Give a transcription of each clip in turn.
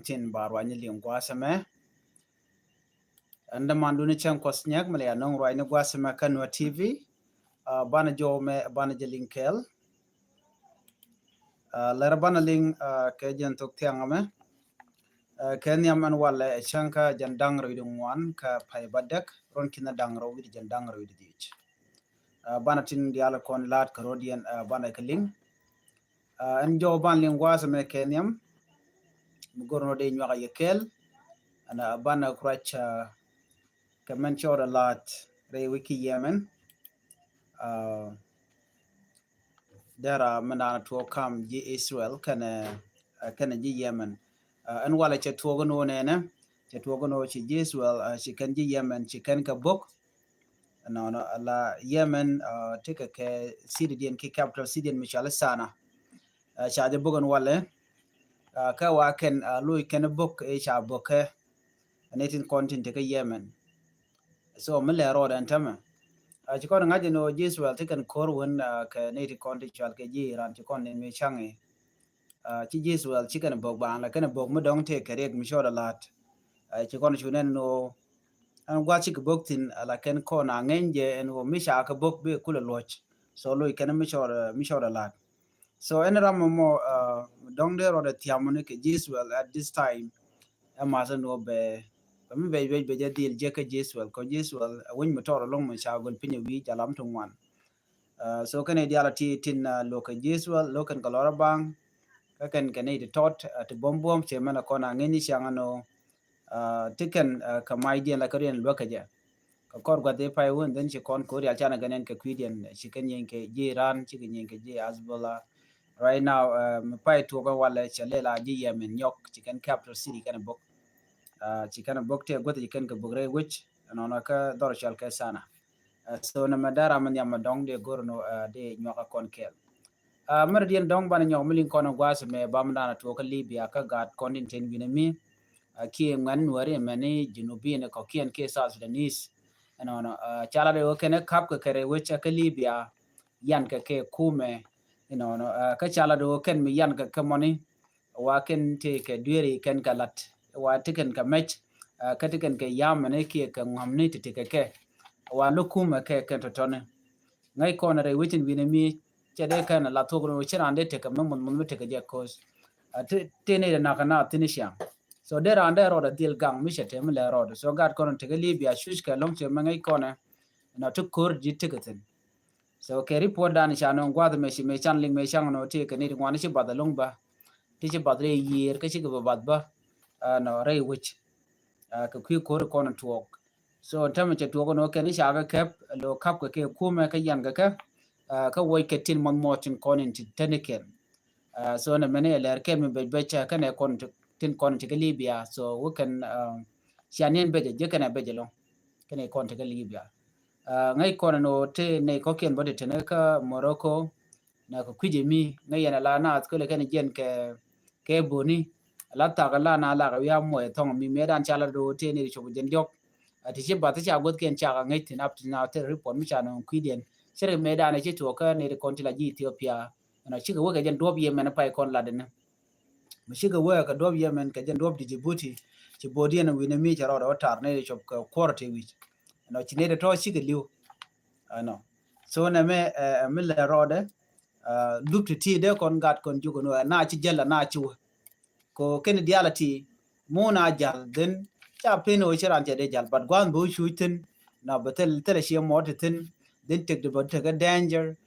tin barwa ni lim gwasame anda manduni chen kwasnyak male anong rwa ni gwasame kanwa TV bana jo me bana jelinkel lera bana ling ke jen tok tiangame ken yaman wala chanka jan dangro idungwan ka pai badak ron kina dangro wid jan dangro wid dich bana tin diala kon lat karodian bana keling en jo ban ling gwasame kenyam mugorno de nyaka yekel ana bana kracha kaman chora lot re wiki yemen dara mana to kam ji Israel kana ji Yemen an wala che to gono nene che to gono chi ji Israel chi kan ji Yemen chi kan ka bok no la Yemen tika ke Syrian ki capital Syrian mishala sana cha de bogon wala ka wa ken lui ken bok e cha boke netin content ke Yemen so mele ro dan tama ci kon ngaje no Israel tikan kor won ka native content chal ke ji ran ci kon me changi ci Israel ci kan bog bang la kan bog mo dong te kare mi shoda lat ci kon chunen no an gwa ci bog tin la ken ko na ngenje en wo mi sha ka bog be kula loch so lo kan mi shoda lat so en ram mo dong de ro de tiamone ke Israel at this time amazon no be jadil je ka Israel ko Israel won motor long mo sha gon pinye wi jalam tungwan so kan ideality tin local Israel local kalora bang ka kan de tot to bombom che mana kona ngeni shangano tiken ka mai dia la korean lokaja ka kor gwa de pai won den che kon korea chana ganen ka kwidian che kan yen ke jiran che kan yen ke je azbola right now pai to ga wala che lela ji yemen yok che kan capital city kan bok ci kana bokte goto ci kan ka bogre wich nona ka dor chal ka sana so na madara man yama dong de gorno de nyoka kon kel mar dien dong ban nyok milin kono gwas me bam dana to ka libya ka gat konin ten binami ki ngan wari mani junubi ne ko kien ke sa sudanis nona chala de okene kap ka kere wich ka libya yan ka ke kume ka chala de oken mi yan ka kamoni wa ken te ke dueri ken galat wa tiken ka mech ka tiken ke yam ne ki ka ngamni te ke wa lukuma ke to tone ngai ko na re witin binami chede kana la to gro chirande te ka mun te ke je kos te ne na kana tinisha so there and there or dil gang mi chete mi le road so gat kono te ke libya shush ka long che mangai kona na to kor ji tiketin so ke report dan cha no gwad me shi me chanling me chang no te ke ni ngwani chi badalong ba ti chi badre yir ke chi go badba no ray which ka kwi kor kono tuok so tama che tuok no ken sha ga kep lo kap ka ke kuma ka yan ga ka woi ke tin mon motin konin ti teniken so na mene ler ke mi be cha ka ne kon tin kon ti libya so we can shanen be je kana be je lo kene kon ti libya ngai kono no te ne ko ken bode te ne ka morocco na ko kwije mi ngai yana la na ko le ken jen ke boni la ta ga la na la ga ya mo tong mi medan chala do te ne chobu den jok ati che ba ta cha got ken cha ga ngai tin up to now te report mi cha no kwiden sere medan che to ka ne kon ti la ji Ethiopia na chi ga wa ga jen do bi men pa kon la den mi chi ga wa ka do bi men ka jen do di Djibouti ci bodi na wi ne mi cha ro tar ne chob ka korte wi no chi ne to chi ga liu no so na me mi le rode look to ti de kon gat kon jugo no na chi jella na chi ko ken diality mona jal den cha pino chiran de jal but gwan bu shutin na batel tele shi motin den tek de but ga danger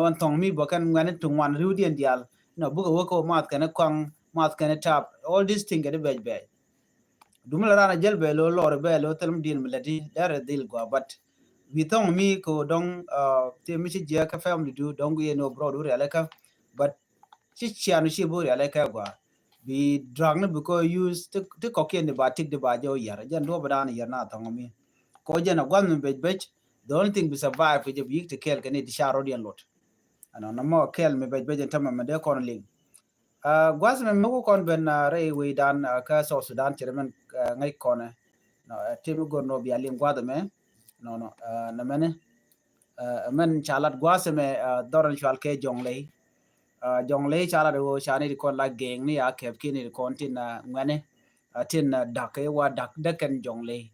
wan tong mi bokan ngane tong wan rudian dial no bugo woko mat kana kwang mat kana tap all these thing get be dumla rana jel be lo lor be lo telm din mladi dare dil go but we tong mi ko dong te mi chi je ka family do dong ye no bro do relaka but chi chianu chi bo relaka go bi drag na because use to cocaine the batik the bajo yara jan do badana yarna tangomi ko jana gwam be the only thing we survive with the big to kill can it sharo dian lot ana na mo kel me be tama me de kon ling gwas me mo kon ben re we dan ka so sudan chairman ngai kone no timi go no bi alim gwada me no na mene men chalat gwas me doran chwal ke jongle chala do chani ko la geng ni akep kini kontin na ngane tin dak wa dak de kan jongle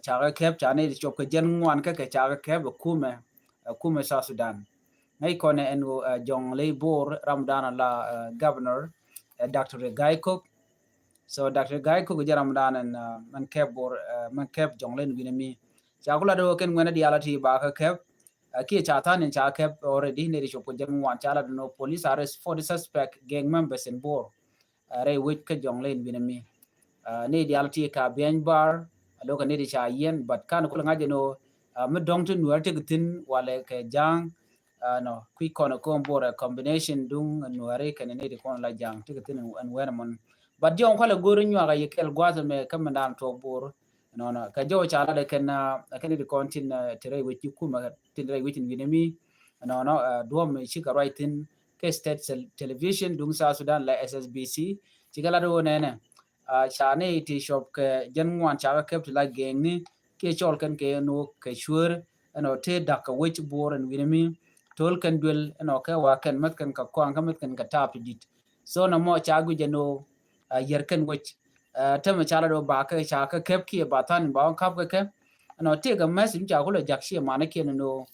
chaga kep chane chop ke jen ngwan ka ke chaga kep kume sa Sudan ngai kone en jongle bor Ramadan la governor Dr. Guy Cook. So Dr. Guy Cook jaram dan and man kep bor man kep jongle ni mi chakula do ken ngwana dialati ba ka kep ki chatan in cha kep already ne chop ke jen ngwan chala no police arrest for the suspect gang members in bor re wit ke jongle ni mi ne dialti ka bien bar alo ka ne di cha yen but kan kula ngaje no mi dong tin wer te tin wale ke jang no qui kono bor a combination dung nuare kan ne di kon la jang te tin an wer mon but jon kwala goru nywa ga yekel gwazo me kamandan to bor no ka jo cha la ken kan di kon tin tere wit kuma tin re wit ni mi no do me shi ka right in ke state television dung sa Sudan la SSBC chigala do ne chane ti shop ke jan ngwan cha ke la geng ni ke chol kan ke no ke shur no te dak wich bor and winimi tol kan dwel no ke wa kan mat kan ka kwang ka mat kan ka tap dit so no mo cha gu jano yer kan wich te ma cha do ba ke cha ka kep ki ba tan ba kap ke no te ga mes cha ko le jak shi ma ne ke no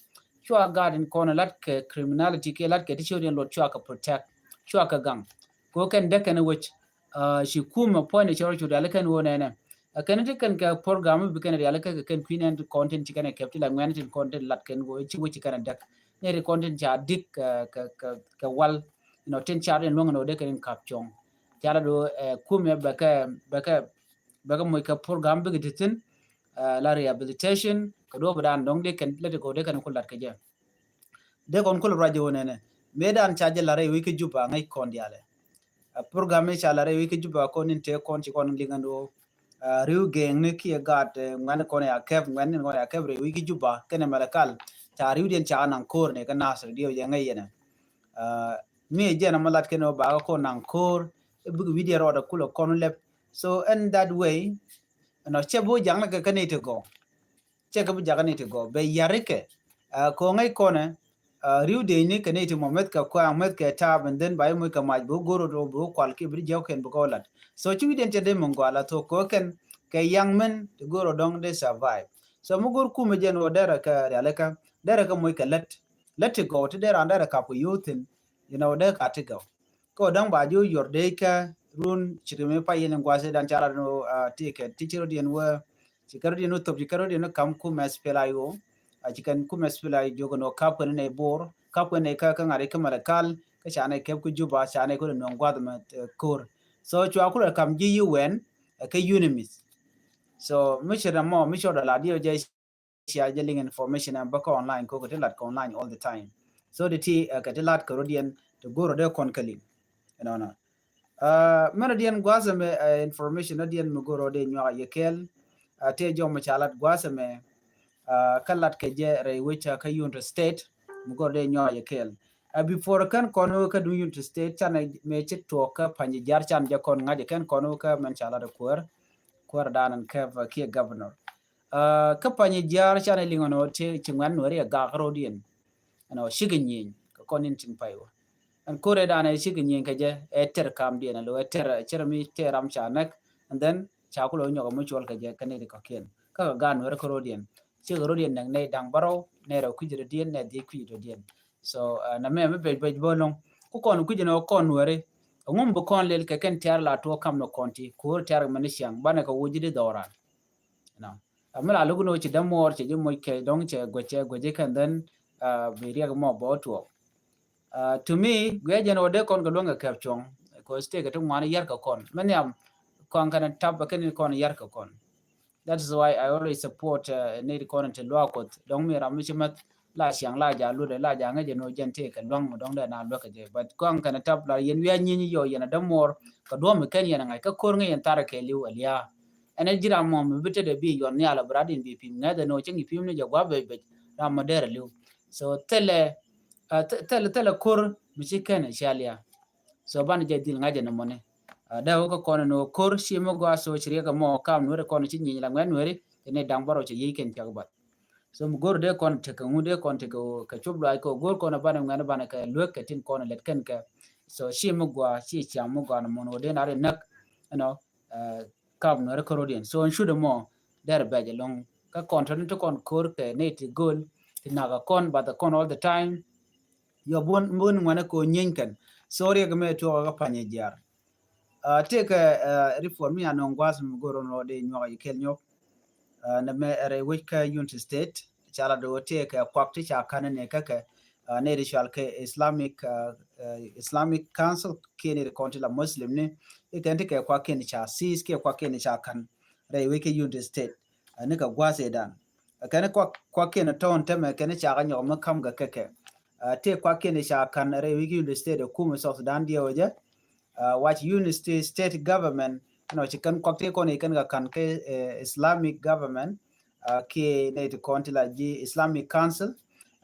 chua garden corner lat ke criminality ke lat ke ti chodien lo chua ka protect chua ka gang ko kan de kan wich shi kuma point choro chu dale kan wona ne kan ti kan ka program bi kan dale ka kan queen and content ti kan ke ti la ngwan tin content lat kan go chi wo chi kan dak ne ri content cha dik ka wal no tin cha den long no de kan kap chong cha do kuma ba ka mo ka program bi tin la rehabilitation ka do ba dong de kan le ko de kan ko lat ka je de kon ko radio ne medan cha je la re wi ki juba ngai kon diale program cha la re wi ki juba ko nin te kon ci kon lingando riu geng ne ki gat ngwan ko ya kep ngwan ne ya kep re wi ki juba kene malakal ta riu den cha nan kor ne ka nasr dio ya ngai yana mi je na malat keno ba ko nan kor bu video ro da kulo kon lep so in that way no chebo jang na ka ne to go che ka bu jagane to go be yarike ko ngai kone riu de ni kane ti momet ka kwa met ka ta benden bai mo ka maj bo goro do bo kwal ki bri jaw ken bo kolat so chi den te de mongo ala to ko ken ke young men to goro dong de survive so mo gor ku me jen o dara ka dara ka mo ka let go to dara dara ka po youth de ka te go ko dang ba ju yor de ka run chirime pa yen ngwase dan chara no ticket teacher dien wa chikaro dien no top chikaro dien no kam ku mes pelayo chikan kuma spila jogo no kap ne bor kap ne ka ngare ka malakal ka chane kep ku juba chane ko no ngwad ma kor so chwa ku kam ji UN ka unimis so mishra mo mishra la dio je share jeling information and back online ko ko telat online all the time so the t ka telat ko rodien to goro de kon kali no mana dien gwasame information dien mo goro de nywa yekel te jom chalat gwasame kalat ke je re which ka unit state mugo de nyo yekel before kan kono ka du unit state chan me chit to ka panji jar chan je kon ngaje kan kono ka men chala de kwar danan ka ki governor ka panji jar chan lingono te chingwan no re ga gro dien ano shigin ka konin tin payo an kore dana shigin ka je eter kam dien lo eter chermi teram chanak and then chakulo nyoga mutual ka je kanedi ka ken ka gan wer ko dien che rodien nang ne dang baro ne ro kujiro dien ne di kujiro dien so na me be bolong ku kon kujino kon wore ngum bu kon lel ke ken tiar la to kam no konti ko tiar manisiang bana ko wujide dora no amala lugu no chi damor che mo ke dong che goche kan den be riya mo bo to to me gwe no de kon go longa kapchong ko ste ke to ngani yar ka kon manyam kon kan tab ken kon yar ka kon. That's why I always support need content lwakot dong mi ram chimat la xiang la ja lu de la ja nga je no jen te ka dong dong de na lwaka je but kong kana tap la yen wi anyi yo yen da mor ka do mi ken yen ngai ka kor nga yen tara ke liu alia ene jira mo mi bite de bi yon ya la bradin bi pim nga de no chengi pim ne ja gwa be ra mo de liu so tele kor mi chiken shalia so ban je dil nga je no mone da ko kono no kor shimo go so chiri ka mo kam no kono chi nyi la ngwan weri ne dang baro che yiken ta ba so mu gor de kon te ka ngude kon te ko ka chublo ay ko gor kono bana ngana bana ka lwek tin kono let ken ka so shimo go chi cha mo go no mo de na re nak no kam no recording so on should more there be long ka content to kon kor ke ne ti gol ti naga kon but the con all the time yo bun wana ko nyinkan sorry ga me to ga panye jar take reform ya no ngwas mu goro no de nyo yikel nyo na me ere wika unity state chala do take kwakti cha kanane kaka ne ritual ke Islamic Council kene de konti la Muslim ne ikente ke kwa kene cha sis ke kwa kene cha kan re wika unity state ne ka gwase dan kene kwa kene ton teme kene cha ga nyo makam ga keke te kwa kene cha kan re wika unity state kuma South Sudan dia waje what unity state government no chikan kwakte ko ne kan ga kan ke Islamic government ke ne to konti la ji Islamic Council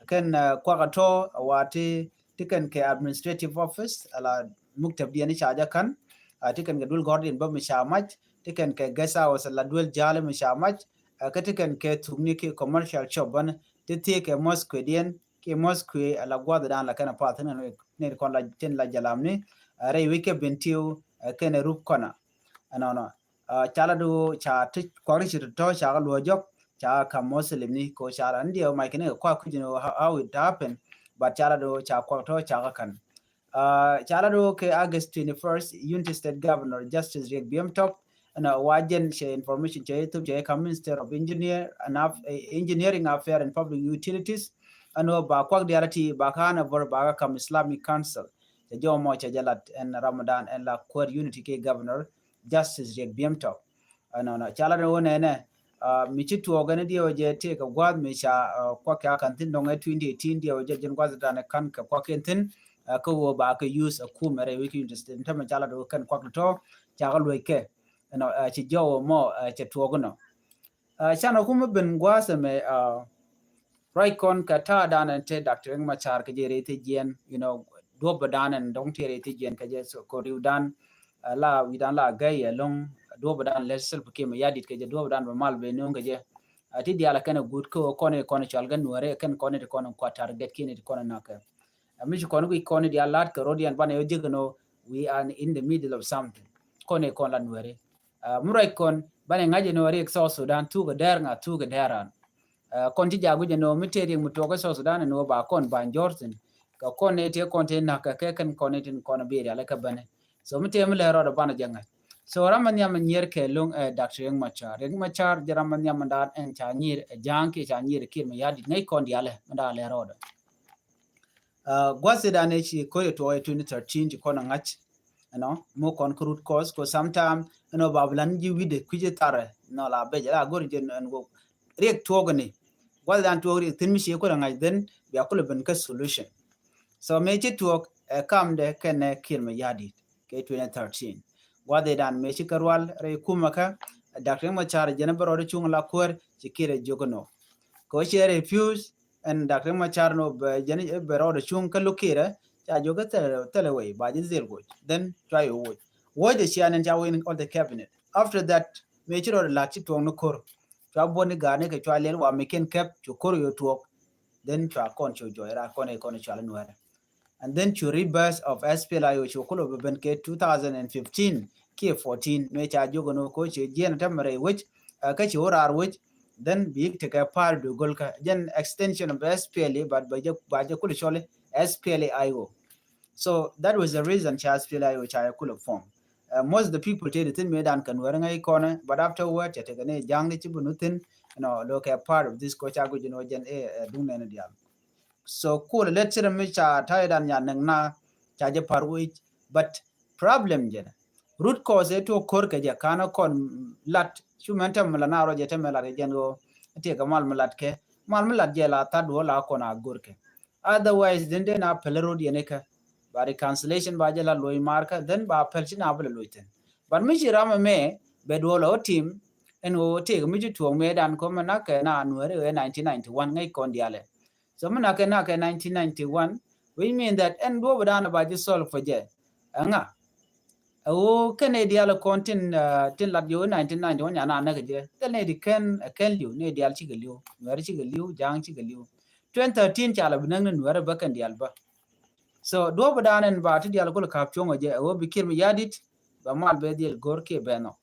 kan kwakato wati tikan ke administrative office ala muktab diani chaja kan tikan ke dul gordon ba mishamaj tikan ke gasa wasala dul jale mishamaj ka tikan ke tugni ke commercial shop ban titi ke mosque dien ke mosque ala gwada dan la kana patana ne kon la ten la jalamni re wike bentiu ken rup kona no chala do cha ti kwari chi to cha lo jok cha ka Muslim ni ko cha ndio mai kene kwa kujino how it happened but chala do cha kwa to cha kan chala do ke August 21st Unity State Governor Justice Riek Biemtop na wajen she information che to che ka Minister of Engineering Affairs and Public Utilities ano ba kwa diarati ba kana bor ba ka Islamic Council che jomo che jalat en Ramadan en la Quad Unity ke Governor Justice Riek Biemtop no chala do ne michi tuogane dio je te ka gwad mi cha kwa ka kan tin dong 2018 dio je jen gwad da kan ka kwa kentin ko wo ba ka use a ku mere wiki interested ta ma chala do kan kwa to cha ga loy ke no chi jo mo che tuogno chana kuma ben gwasa me right kon ka ta dan te Dr. Ngma char ke je rete jen do badan and dong te rete jen ka je so ko riudan la widan la gay long do badan lesel ke ma yadit ke je do badan ba mal be no je ati diala kana good ko kone chal gan nuare kan kone de kone ko target kine de kone naka mi ko no kone dia lat ka rodian bana yo jigno we are in the middle of something kone kon la nuare murai kon bana ngaje no re so Sudan tu ga der nga tu ga deran kon ti jagu je no miteri mu to ga so Sudan no ba kon ban jortin ka kone te kon te naka ke kan kone tin kone be ala ka bane so mitem le ro bana janga so raman yam nyer ke lung Dr. Riek Machar jaraman yam ndan en cha nyir jang ke cha nyir kir ma yadi ngai kon diale nda le rodo gwase da ne chi ko to 2013 ti kon ngach mo kon root cause ko sometime bablan ji wide kuje tare no la be jara gor je go Riek togone gwal dan to Riek tin mi she ko ngach den bi akul ben ka solution so me chi to kam de ken kir ma yadi ke 2013 wade dan me ci karwal re kumaka Dr. Machar jena baro de chung la kor ci kire jogono ko ci refuse and Dr. Machar no jena baro de chung ka lokira cha joga teleway ba ji zel go then try wo de ci anan ja win on the cabinet after that me ci ro la ci to no kor cha boni gane ke cha len wa me ken cap ci kor yo to then cha kon cho joira kon cha lan wara and then to rebirth of SPLI which okulo ben ke 2015 ke 14 me cha jogo no ko che jen tamare which ka che orar which then big take a part do golka then extension of SPLA but ba je kul chole SPLA-IO so that was the reason cha SPLA which I could form most of the people tell the thing me dan kan were ngai corner but afterward cha te ne jang ni chibunutin look a part of this ko cha go jen dunne ne dial so cool let's say me cha taidan ya na cha je parwi but problem je root cause to kor ke je kana kon lat shumenta mala na ro je te mala je ngo te ga mal malat ke mal malat je la ta do la kona gorke otherwise then na pelero de ne ka bari cancellation ba je la loy marka then ba pelchi na bla loiten but me jirama me be do lo team en o te mi ju to me dan ko mana ke na nuere 1991 ngai kon diale so muna ke 1991 we mean that en do badana ba ji solve for je anga o kene dial kontin tin la yo 1991 yana na je tene di ken liu ne dial chi liu nuer chi liu jang chi liu 2013 chala binang nuer ba kan dial ba so do badana ba ti dial ko ka pyongo je o bikir mi yadit ba mal be dial gor ke beno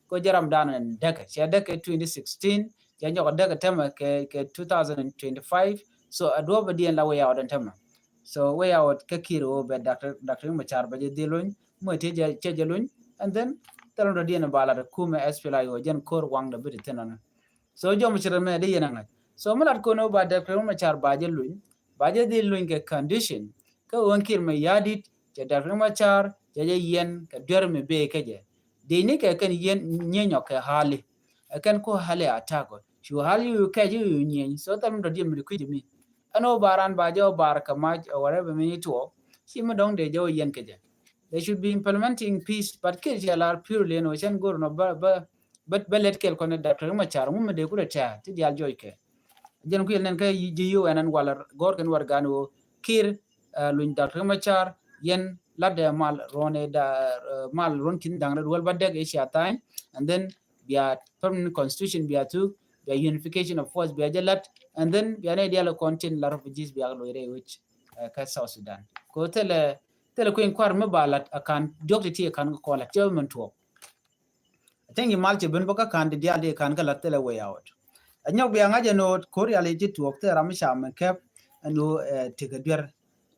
ko jaram dan en deka che deka 2016 ya nyoko deka tema ke 2025 so adwo ba dien la we out tema so we out ka kiro be Dr. Machar ba je dilun mo te je che jelun and then talon do dien bala da kuma SPLA yo jen kor wang da bidi tenan so jom chira me de yenanga so mulat ko no ba Dr. Machar ba je luñ ba je dilun ke condition ka won kir me yadit che Dr. Machar je yen ka der me be ke je de ni ke kan yen nyenyo ke hali kan ko hali atako shu hali yu ke ju nyen so tam do dim ku mi ano baran ba jo bar ka ma whatever me to shi mo dong de jo yen ke je they should be implementing peace but ke je lar purely no chen gor no but let kel kon da to ma char mu de ku ta ti dial joy ke jen ku yen ke ji yu enan wala gor ken war gano kir luñ da to ma char yen ladde mal rone da mal ron kin dang wal badde ke shatain and then biya permanent constitution biya tu the unification of force biya jalat and then biya ne dialo content la refugees biya lo ire which ka South Sudan ko tele ko en kwar me balat akan dokti ti kan ko la government to tengi malche ben boka kan dia de kan ga la tele way out anyok biya ngaje no korea le ti to te ram sha men kep no tigader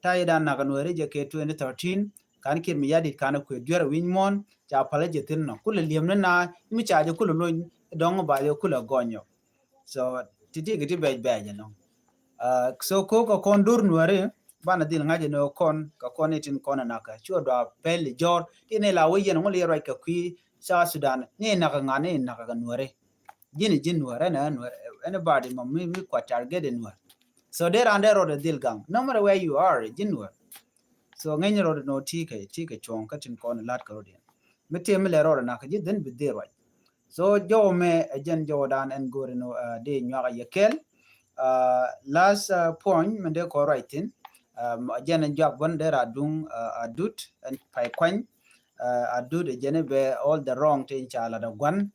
tayida na kan were je ke 2013 kan kir mi yadi kan ko dwara winmon ja pala je tin no kula liemna na mi cha je kula lo dong ba je kula gonyo so titi gidi be no so ko kon dur nuare bana dil ngaje no kon ka kon itin kon na ka chu do pel jor ine la we yen ngol yero ka kwi sa Sudan ni na ka ngane na ka nuare jin nuare na nuare anybody mi kwa target nuare so there and there the deal gang no matter where you are jinwa so ngany ro no tike chon ka tin kon lat ka rodin mete me le ro na ka jiden bi de right so jo me ajen jo dan en gore no de nyaga yekel last point me de ko writing ajen en job bon there adung adut and pai kwan adut ajen be all the wrong thing chala da gwan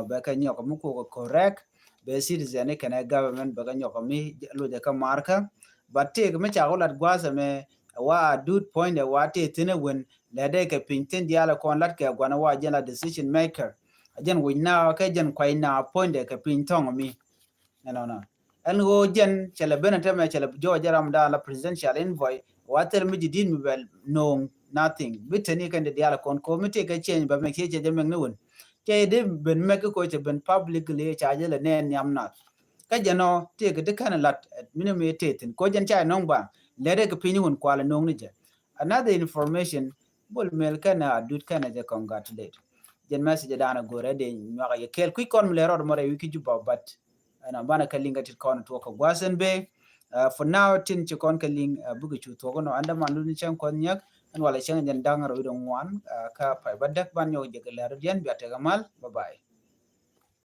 be ka nyoko mu ko correct be citizen ne government baga nyoko mi lo de ka marka batte me cha golat gwasa me wa dude point wa te tene when le de ka pinten diala kon lat ka gwana wa jena decision maker ajen we na ka jen kwai na point ka pintong mi no en go jen chele benata me chele jo jaram da la presidential envoy wa ter mi din mi bel no nothing bitani kan de diala kon committee ka change ba me che je me ngun ke de ben me ko che ben publicly cha je le ne nyam na ka jeno te ke de kan lat mini me tetin ko jen cha nong ba le de ke pini hun kwala nong ni je another information bol mel kana adut kana je congratulate jen message dana gore de nyaka ye kel ku kon le rod more wiki juba but ana bana kalinga tit kon to ko gwasen be for now tin ci kon kaling bugu chu to no anda man lu ni chen kon nyak an wala chen jen dang ro don wan ka pai badak ban yo je ke le rodian bi atagamal bye bye